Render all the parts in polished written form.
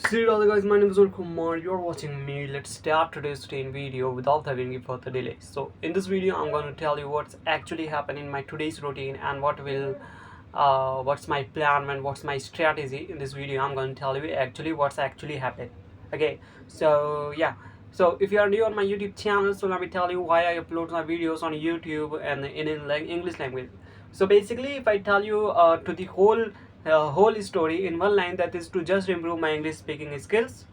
See you all guys, my name is Kumar, you're watching me. Let's start today's routine video without having any further delay. So in this video I'm going to tell you what's actually happening in my today's routine and what's my plan and what's my strategy. In this video I'm going to tell you actually what's actually happened. Okay, so yeah, so if you are new on my YouTube channel, so let me tell you why I upload my videos on YouTube and in English language. So basically if I tell you to the whole story in one line, that is to just improve my English speaking skills.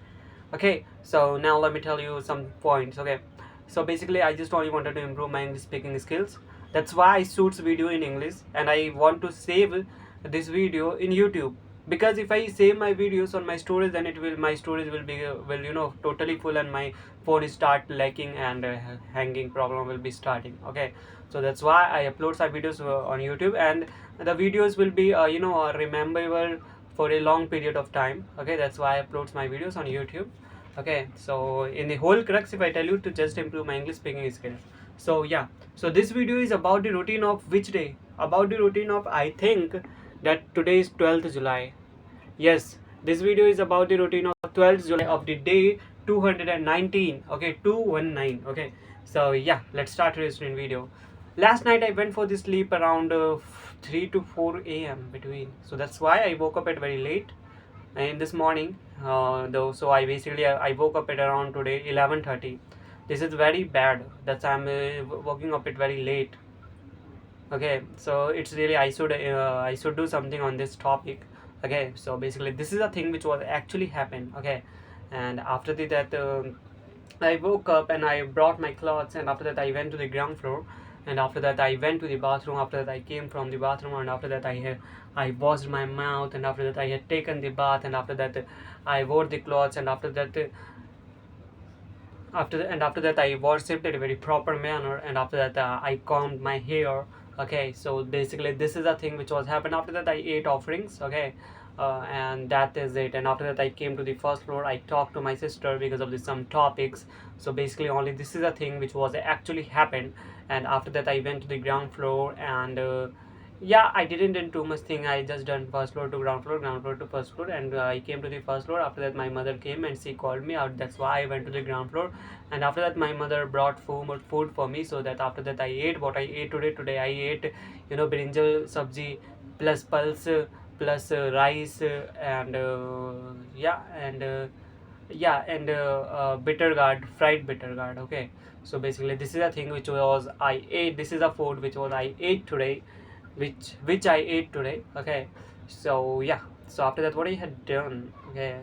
Okay, so now let me tell you some points. Okay, so basically I just only wanted to improve my English speaking skills. That's why I shoots video in English and I want to save this video in YouTube, because if I save my videos on my storage, then my storage will be totally full and my phone is start lacking and hanging problem will be starting. Okay, so that's why I upload some videos on YouTube, and the videos will be rememberable for a long period of time. Okay, that's why I upload my videos on YouTube. Okay, so in the whole crux, if I tell you to just improve my English speaking skills, so yeah, so this video is about the routine of which day, about the routine of, I think that today is 12th July. Yes, this video is about the routine of 12th July of the day 219. Okay, 219. Okay, so yeah, let's start today's video. Last night I went for the sleep around 3 to 4 a.m. between, so that's why I woke up at very late in this morning. Though, so I woke up at around today 11:30. This is very bad. That's I'm waking up at very late. Okay, so it's really I should do something on this topic. Okay, so basically this is a thing which was actually happened. Okay, and after that I woke up and I brought my clothes, and after that I went to the ground floor, and after that I went to the bathroom. After that I came from the bathroom, and after that I washed my mouth, and after that I had taken the bath, and after that I wore the clothes, and after that I worshipped in a very proper manner, and after that I combed my hair. Okay, so basically this is a thing which was happened. After that I ate offerings. Okay, and that is it. And after that I came to the first floor. I talked to my sister because of some topics. So basically only this is a thing which was actually happened. And after that I went to the ground floor, and yeah, I didn't do too much thing. I just done first floor to ground floor to first floor, and I came to the first floor. After that my mother came and she called me out. That's why I went to the ground floor, and after that my mother brought food for me. So that after that I ate what I ate today. I ate brinjal sabji plus pulse plus rice and bitter gourd, fried bitter gourd. Okay, so basically this is a thing which was I ate. This is a food which was I ate today, which I ate today. Okay, so yeah, so after that what I had done. Okay,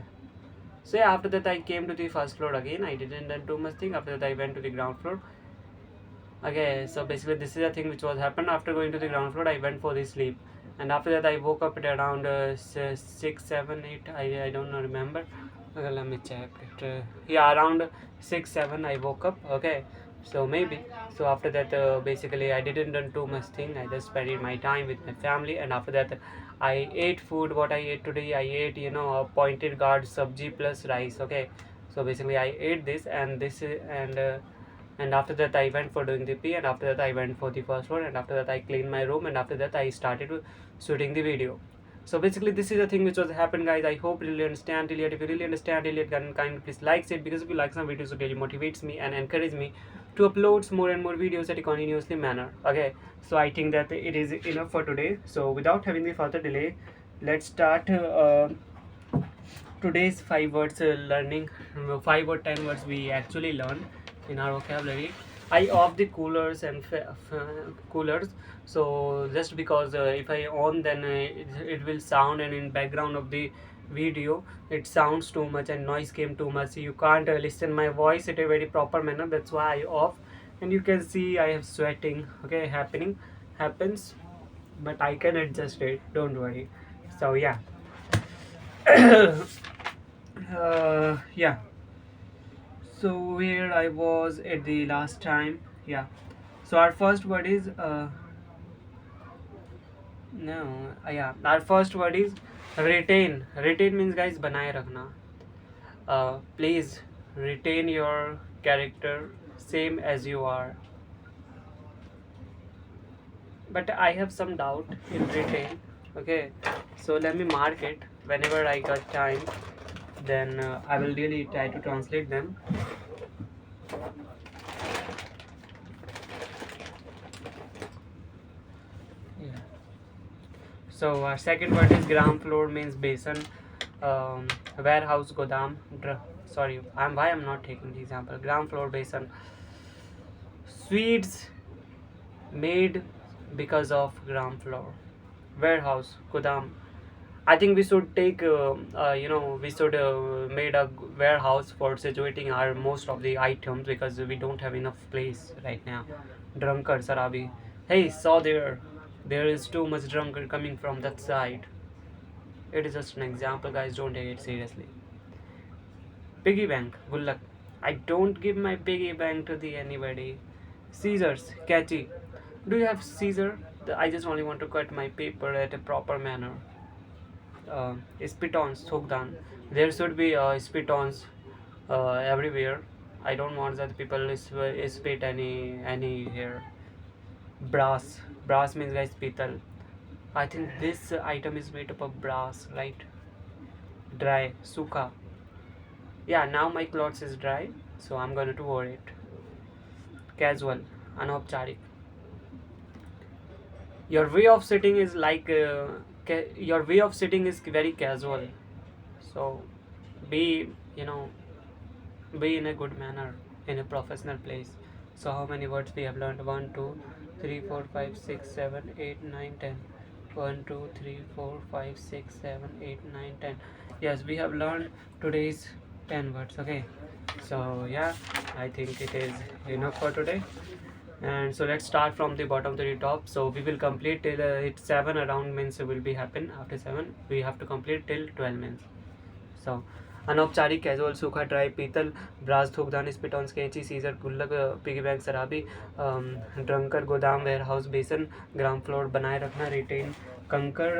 so yeah, after that I came to the first floor again. I didn't do too much thing. After that I went to the ground floor. Okay, so basically this is a thing which was happened. After going to the ground floor I went for the sleep, and after that I woke up at around 6 7 8. I don't know, remember. Okay, let me check it. Yeah, around 6 7 I woke up. Okay, so maybe. So after that basically I didn't do too much thing. I just spent my time with my family, and after that I ate food. What I ate today, I ate a pointed gourd sabji plus rice. Okay, so basically I ate this, and this is and after that I went for doing the pee, and after that I went for the first one, and after that I cleaned my room, and after that I started shooting the video. So basically this is the thing which was happened, guys. I hope you really understand till yet. If you really understand till yet, then kind please like it, because if you like some videos, it really motivates me and encourages me to upload more and more videos at a continuously manner. Okay, so I think that it is enough for today. So without having the further delay, let's start today's 5 words learning. 5 or 10 words we actually learn in our vocabulary. I off the coolers and coolers. So just because if I on, then it will sound, and in background of the video it sounds too much and noise came too much. You can't listen my voice at a very proper manner. That's why I off, and you can see I have sweating. Okay, happens, but I can adjust it. Don't worry. So yeah. Yeah, so where I was at the last time. Yeah, so our first word is no yeah, our first word is retain means, guys, बनाए रखना. Please retain your character same as you are, but I have some doubt in retain. Okay, so let me mark it whenever I got time. then I will really try to translate them. Yeah. So second word is ground floor means basin, warehouse, godam. Sorry, I'm not taking the example. Ground floor basin. Sweets made because of ground floor. Warehouse, godam. I think we should take, we should made a warehouse for situating our most of the items because we don't have enough place right now. Drunkard, Sarabi. Hey, saw there. There is too much drunkard coming from that side. It is just an example, guys. Don't take it seriously. Piggy bank, good luck. I don't give my piggy bank to the anybody. Scissors, catchy. Do you have scissor? I just only want to cut my paper at a proper manner. Spit-ons, Thokdan. There should be spit-ons everywhere. I don't want that people spit any here. Brass means guys pital. I think this item is made up of brass, right? Dry, suka. Yeah, now my clothes is dry, so I'm gonna to wear it. Casual, anopcharik. Your way of sitting is like your way of sitting is very casual. So be you know be in a good manner in a professional place. So how many words we have learned? 1 2 3 4 5 6 7 8 9 10. 1 2 3 4 5 6 7 8 9 10. Yes, we have learned today's 10 words. Okay, so yeah, I think it is enough for today. And so let's start from the bottom to the top. So we will complete till it's 7 around means will be happen. After 7 we have to complete till 12 means. So अनौपचारिक casual सूखा dry पीतल brass थूकदान स्पिटॉन्स कैंची scissor गुल्लक piggy bank शराबी drunker गोदाम ware house बेसन ground floor बनाए रखना रिटेन कंकर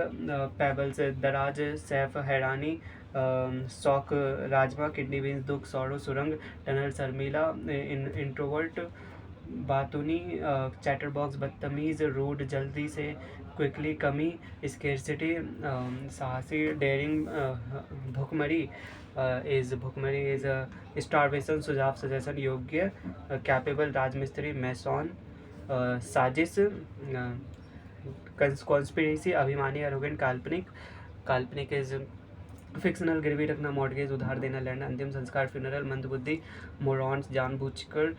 पेबल्स दराज सैफ हैरानी शौक राजमा किडनी बीन्स दुख सौड़ो सुरंग टनल शर्मीला इंट्रोवर्ट बातूनी चैटर बॉक्स बदतमीज़ रूड जल्दी से क्विकली कमी स्केर्सिटी साहसी डेयरिंग भुखमरी इज़ स्टारवेशन सुझाव सजेशन योग्य कैपेबल राजमिस्त्री मैसॉन साजिश कॉन्स्पिरेसी अभिमानी एरोगेंट काल्पनिक काल्पनिक इज फिक्शनल गिरवी रखना मॉर्गेज उधार देना लैंड अंतिम संस्कार फ्यूनरल मंदबुद्धि मोरॉन्स जानबूझकर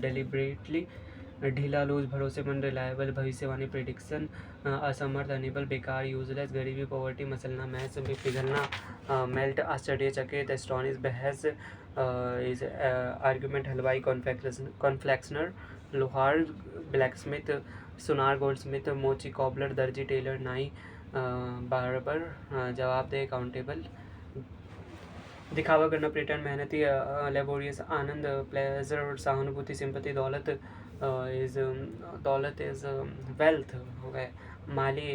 डेलिब्रेटली ढीला लूज भरोसेमंद रिलायबल भविष्यवाणी प्रिडिक्शन असमर्थ अनेबल बेकार यूजलेस गरीबी पॉवर्टी मसलना मैच पिघलना मेल्ट आश्चर्यचकित एस्टॉनिश बहस इज आर्ग्यूमेंट हलवाई कॉन्फ्लेक्शनर लोहार ब्लैकस्मिथ सुनार गोल्डस्मिथ मोची कॉबलर दर्जी टेलर नाई बारबर जवाब दे अकाउंटेबल दिखावा करना प्रिटर्न मेहनती लेबोरियस आनंद प्लेजर सहानुभूति सिंपति दौलत इज वेल्थ हो गए माली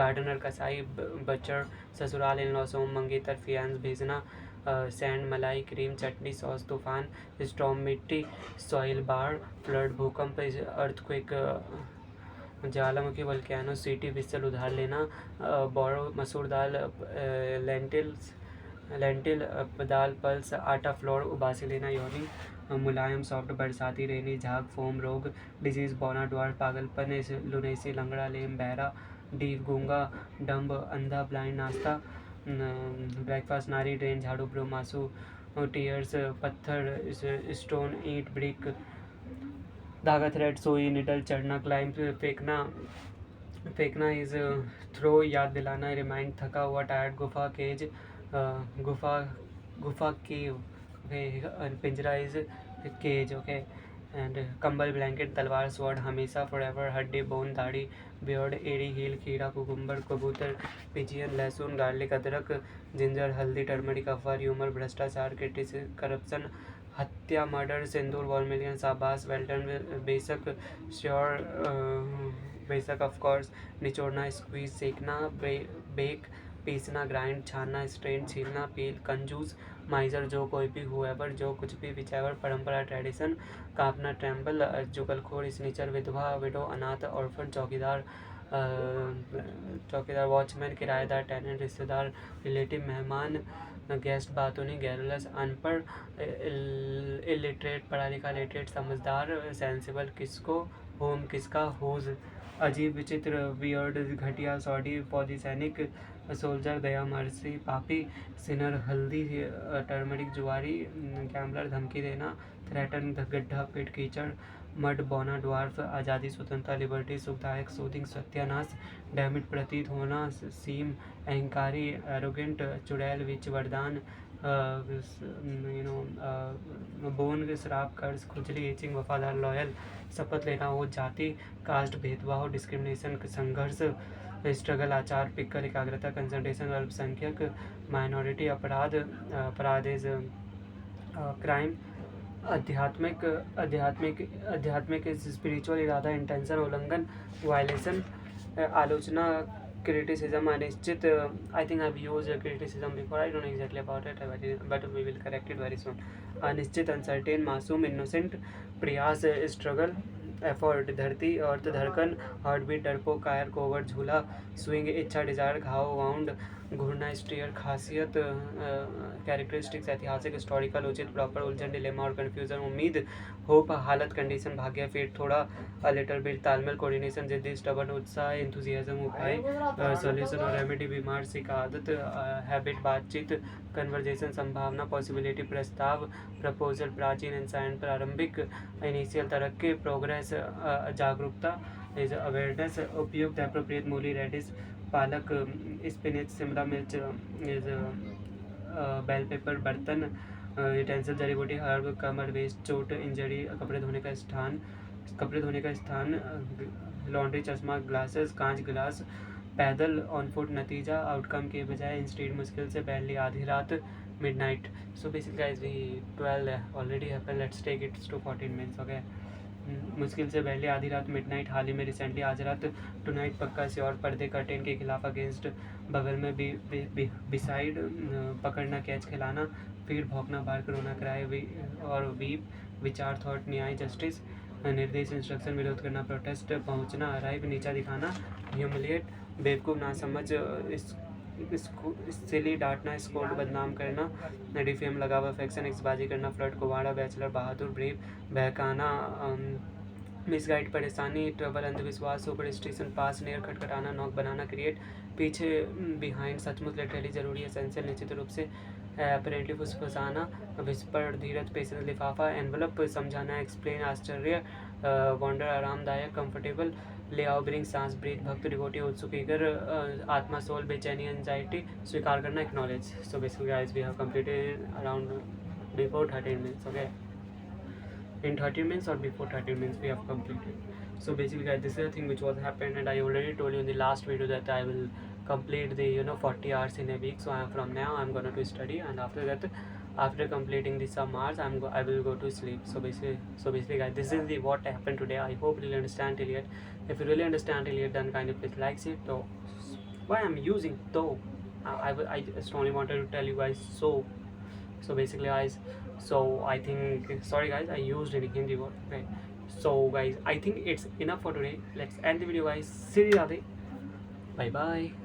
गार्डनर कसाई बचर ससुराल इन लॉसों मंगेतर फियांस भेजना सैंड मलाई क्रीम चटनी सॉस तूफान स्टॉम मिट्टी सॉइल बाढ़ फ्लड भूकंप अर्थक्वेक ज्वालामुखी वल्केनो सिटी विसल उधार लेना बोरो मसूर दाल लेंटिल दाल पल्स आटा फ्लोर उबासी लेना योनी मुलायम सॉफ्ट बरसाती रेनी झाग फोम रोग डिजीज बोना ड्वार पागलपन लुनेसी लंगड़ा लेम बहरा डीव गूंगा डम्ब अंधा ब्लाइंड नाश्ता ब्रेकफास्ट नारी ड्रेन झाड़ू ब्रोमासू टीयर्स पत्थर स्टोन ईंट ब्रिक धागा थ्रेड सोई निडल चढ़ना क्लाइंब फेंकना इज थ्रो याद दिलाना रिमाइंड थका हुआ टायर्ड गुफा केज गुफा केव पिंजरा इज केज ओके एंड कंबल ब्लैंकेट तलवार स्वॉर्ड हमेशा फॉरएवर हड्डी बोन दाढ़ी बियर्ड एड़ी हील खीरा कुकुम्बर कबूतर पिजियन लहसुन गार्लिक अदरक जिंजर हल्दी टर्मरिक अफवाह ह्यूमर भ्रष्टाचार करप्शन हत्या मर्डर सिंदूर वॉलमिलियन शाबाश वेल्टन बेशक श्योर बेशक ऑफकोर्स निचोड़ना स्क्वीज सेकना बेक पीसना ग्राइंड छानना स्ट्रेन छीलना पील कंजूस माइजर जो कोई भी हुएवर जो कुछ भी विचेवर परंपरा ट्रेडिशन कांपना ट्रैम्बल जुगलखोर स्नीचर विधवा विडो अनाथ ऑर्फन चौकीदार वॉचमैन किराएदार टेनेंट रिश्तेदार रिलेटिव मेहमान गेस्ट बातूनी गैरलस अनपढ़ इलिटरेट पढ़ा लिखा लिटरेट समझदार सेंसिबल किसको होम किसका होज अजीब विचित्र वियर्ड घटिया सॉडी फौजी सैनिक सोल्जर दया मर्सी पापी सिनर हल्दी टर्मरिक जुआरी गैम्बलर धमकी देना थ्रेटन गड्ढा पिट कीचड़ मड बौना ड्वार्फ आज़ादी स्वतंत्रता लिबर्टी सुखदायक सूदिंग सत्यानाश डैमिट प्रतीत होना सीम अहंकारी एरोगेंट चुड़ैल विच वरदान बोन श्राप कर्ज खुजली एचिंग वफादार लॉयल शपथ लेना हो जाति कास्ट भेदभाव डिस्क्रिमिनेशन संघर्ष स्ट्रगल आचार पिक्कर एकाग्रता कंसंट्रेशन अल्पसंख्यक माइनॉरिटी अपराध इज क्राइम आध्यात्मिक आध्यात्मिक आध्यात्मिक स्पिरिचुअल इरादा इंटेंशन उल्लंघन वायलेशन आलोचना criticism अनिश्चित I think I've used criticism before. I don't know exactly about it, but we will correct it very soon. अनिश्चित uncertain मासूम innocent प्रयास struggle एफर्ट धरती अर्थ धड़कन हार्टबीट डरपोक कायर कोवर्ट झूला स्विंग इच्छा डिजायर घाव वाउंड घूरना स्टीयर खासियत कैरेक्टरिस्टिक्स ऐतिहासिक हिस्टोरिकल उचित प्रॉपर उलझन डिलेमा और कन्फ्यूजन उम्मीद होप हालत कंडीशन भाग्य फिर थोड़ा लिटिल बिट तालमेल कोऑर्डिनेशन जिद्दी स्टबर्न उत्साह एंथुजियाज्म उपाय सॉल्यूशन और रेमेडी बीमार सिक आदत हैबिट बातचीत कन्वर्जेशन संभावना पॉसिबिलिटी प्रस्ताव प्रपोजल प्राचीन इंसान प्रारंभिक इनिशियल तरक्की प्रोग्रेस जागरूकता इज अवेयरनेस उपयुक्त एप्रोप्रिएट मूली रेडिस पालक स्पिनच शिमला मिर्च इज बेल पेपर बर्तन यूटेंसिल जड़ी बूटी हर्ब कमर वेस्ट चोट इंजरी कपड़े धोने का स्थान लॉन्ड्री चश्मा ग्लासेस कांच गिलास पैदल ऑन फुट नतीजा आउटकम के बजाय इंस्टीड मुश्किल से बैडली आधी रात midnight. So basically guys, we 12 already happened. Let's take it to 14 minutes. Okay. मुश्किल से पहले आधी रात मिडनाइट हाल ही में रिसेंटली आज रात टुनाइट पक्का से और पर्दे कर्टेन के खिलाफ अगेंस्ट बगल में बिसाइड पकड़ना कैच खिलाना फिर भौंकना बार रोना कराए और वीप विचार थॉट न्याय जस्टिस निर्देश इंस्ट्रक्शन विरोध करना प्रोटेस्ट पहुंचना अराइव नीचा दिखाना ह्यूमिलिएट बेवकूफ़ ना समझ सिली डांटना स्कोल्ड बदनाम करना डिफेम लगावा फैक्शन एक्सबाजी करना फ्लड कुवाड़ा बैचलर बहादुर ब्रेव बहकाना मिसगाइड परेशानी ट्रबल अंधविश्वास सुपर स्टेशन पास नियर खटखटाना नॉक बनाना क्रिएट पीछे बिहाइंड सचमुच लिटरली जरूरी एसेंशियल निश्चित रूप से अपेरेंटली फुसफुसाना विस्पर धीरज पेशेंस लिफाफा एनवलप समझाना एक्सप्लेन आश्चर्य वॉन्डर आरामदायक कंफर्टेबल ले आओ ब्रिंग सांस ब्रीथ भक्त डिवोटी उत्सुक ईगर आत्मा सोल बेचैनी एंजाइटी स्वीकार करना acknowledge. So basically guys we have completed around before 13 minutes. Okay, in 30 minutes or before 30 minutes we have completed. So basically guys, this is the thing which was happened, and I already told you in the last video that I will complete the 40 hours in a week. So from now I'm going to study, and after that, after completing the some hours I will go to sleep. So basically guys, this is the what happened today. I hope you really understand till yet. If you really understand till yet, then kind of please like it. So why I'm using though, I just only wanted to tell you guys. So basically guys, so I think, sorry guys, I used any Hindi word. Okay, so guys, I think it's enough for today. Let's end the video guys. See you. Bye bye.